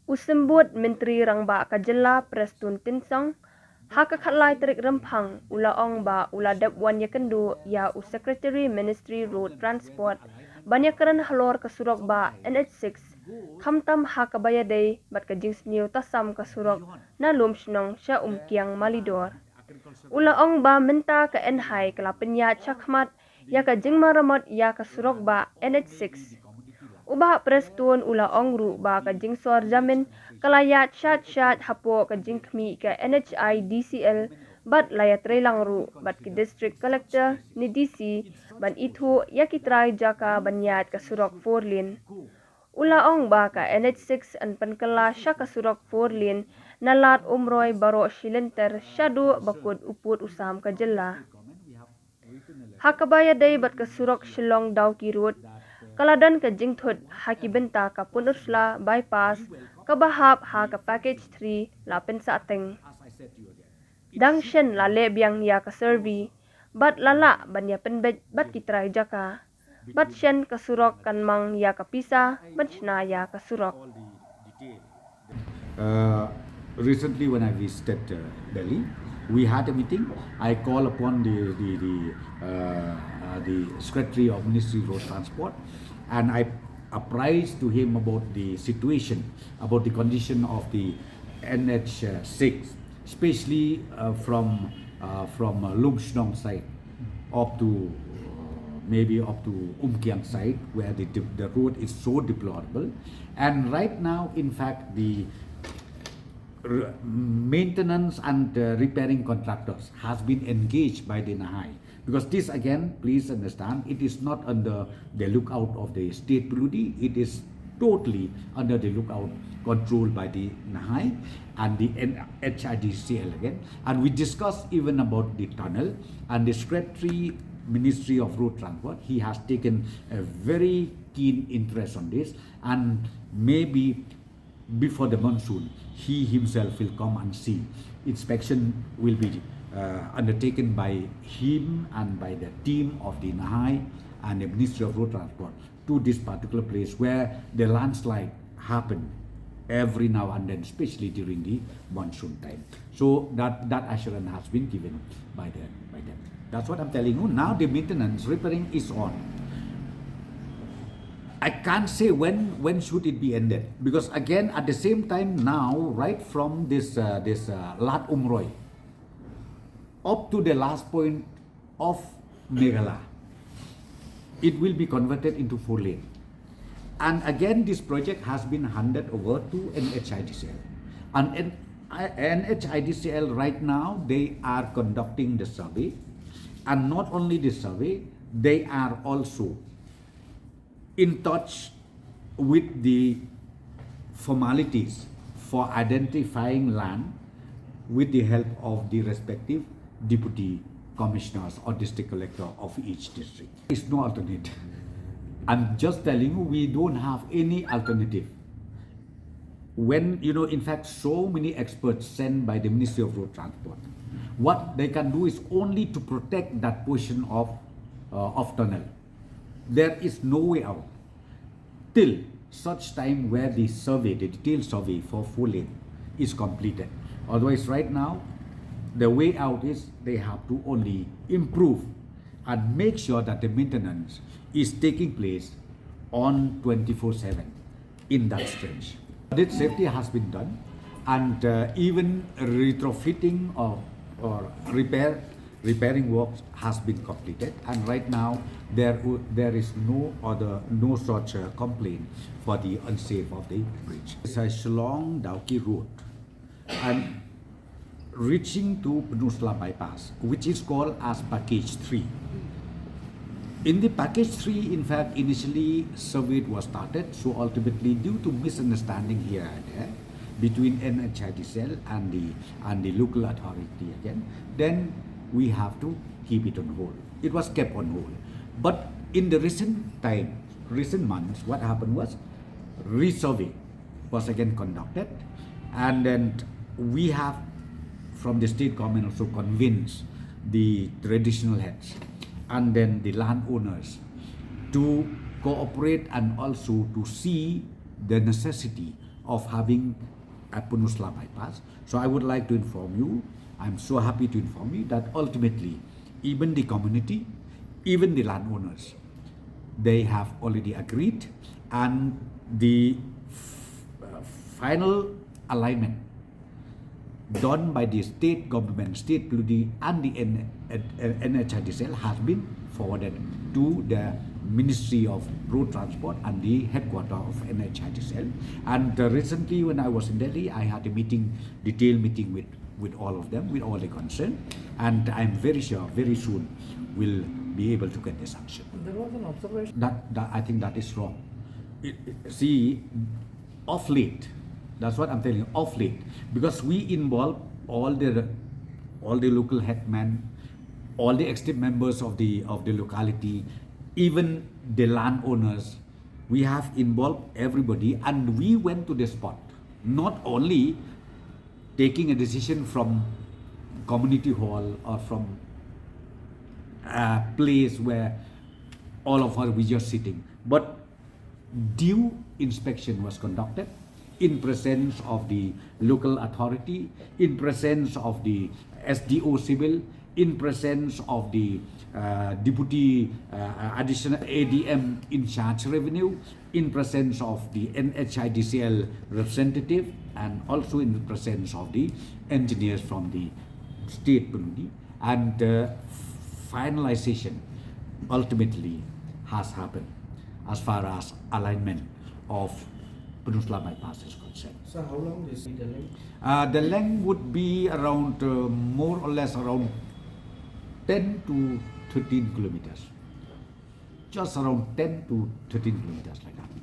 Usembut Menteri Rangba Kajela Prestone Tynsong Hakakhalai Terik Rempang Ula Ong Ba Ula Dep Wan Yakendu Ya U Secretary Ministry Road Transport Banyakaran Halor Kasurok Ba NH6 Kamtam Hakabayadei Bat Kajing Sniu Tasam Kasurok Nalum Shnong Sya Kiang Malidor Ula Ong Ba Menta Ka Enhai Kalapenya Chakmat Ya Kajing Maramot Ya Kasurok Ba NH6 Ubah Prestone Ula Ongru Ba Kajing Suar Jamin Kalayat Shat Hapo Kajing Kmi Ka NHI DCL Bat Layat Relangru Bat Ki District Collector Ni DC Ban Itu Yakitrai Jaka Banyat Kasurok 4 Lane Ula Ong Ba Ka NH6 An Pankala Sya Kasurok 4 Lane Nalat Umroy Baro Shilenter Syadu Bakut Uput Usam Kajela Hakabaya Day Bat Kasurok Shillong Dawki Road Kaladan ka jingthut haki benta ka punursla bypass kabahap ha ka package 3 lapen sa ateng. Dangshen la le biang ya ka survey bat lala banya penbet bat kitrai jaka bat shen ka surok kan mang ya ka pisa bat shna ya ka surok. Recently when I visited Delhi, we had a meeting. I called upon the Secretary of Ministry of Road Transport, and I apprised to him about the situation, about the condition of the NH6, especially from Lumshnong side up to maybe up to Umkiang side, where the road is so deplorable. And right now, in fact, the maintenance and repairing contractors has been engaged by the Nahai, because this again, please understand, it is not under the lookout of the state polluti, it is totally under the lookout controlled by the Nahai and the HIDCL again. And we discussed even about the tunnel, and the Secretary Ministry of Road Transport, he has taken a very keen interest on this, and maybe before the monsoon, he himself will come and see. Inspection will be undertaken by him and by the team of the Nahai and the Ministry of Road Transport to this particular place where the landslide happen every now and then, especially during the monsoon time. So that assurance has been given by them. That's what I'm telling you. Now the maintenance repairing is on. I can't say when should it be ended, because again at the same time now, right from this Lat Umroy up to the last point of Meghalaya, it will be converted into 4 lane. And again this project has been handed over to NHIDCL, and NHIDCL right now they are conducting the survey, and not only the survey, they are also in touch with the formalities for identifying land with the help of the respective deputy commissioners or district collector of each district. There is no alternative. I'm just telling you, we don't have any alternative. When, in fact, so many experts sent by the Ministry of Road Transport, what they can do is only to protect that portion of tunnel. There is no way out till such time where the survey, the detailed survey for 4 lane is completed. Otherwise, right now, the way out is they have to only improve and make sure that the maintenance is taking place on 24/7 in that stretch. This safety has been done, and even retrofitting or repairing works has been completed, and right now there is no such complaint for the unsafe of the bridge. It's a Shillong Dawki road and reaching to Peninsula bypass, which is called as package 3. In the package 3, in fact, initially survey was started, so ultimately due to misunderstanding here and there between NHIDCL and the local authority again, then we have to keep it on hold. It was kept on hold. But in the recent months, what happened was resurvey was again conducted, and then we have from the state government also convinced the traditional heads and then the landowners to cooperate and also to see the necessity of having a Peninsula bypass. So I would like to inform you, I'm so happy to inform you that ultimately, even the community, even the landowners, they have already agreed, and the final alignment done by the state government, state PUD, and the NHIDCL has been forwarded to the Ministry of Road Transport and the headquarters of NHIDCL. And recently, when I was in Delhi, I had a meeting, detailed meeting with all of them, with all the concerned, and I'm very sure very soon we'll be able to get the sanction. There was an observation. That I think that is wrong. See, of late, that's what I'm telling you, of late, because we involve all the local headmen, all the active members of the locality, even the landowners. We have involved everybody, and we went to the spot, not only taking a decision from community hall or from a place where all of us were just sitting, but due inspection was conducted in presence of the local authority, in presence of the SDO civil, in presence of the deputy additional ADM in charge revenue, in presence of the NHIDCL representative, and also in the presence of the engineers from the state PUD, and finalization ultimately has happened as far as alignment of Peninsula bypass is concerned. So how long is the length? The length would be around more or less around 10 to 13 kilometers. Just around 10 to 13 kilometers like that.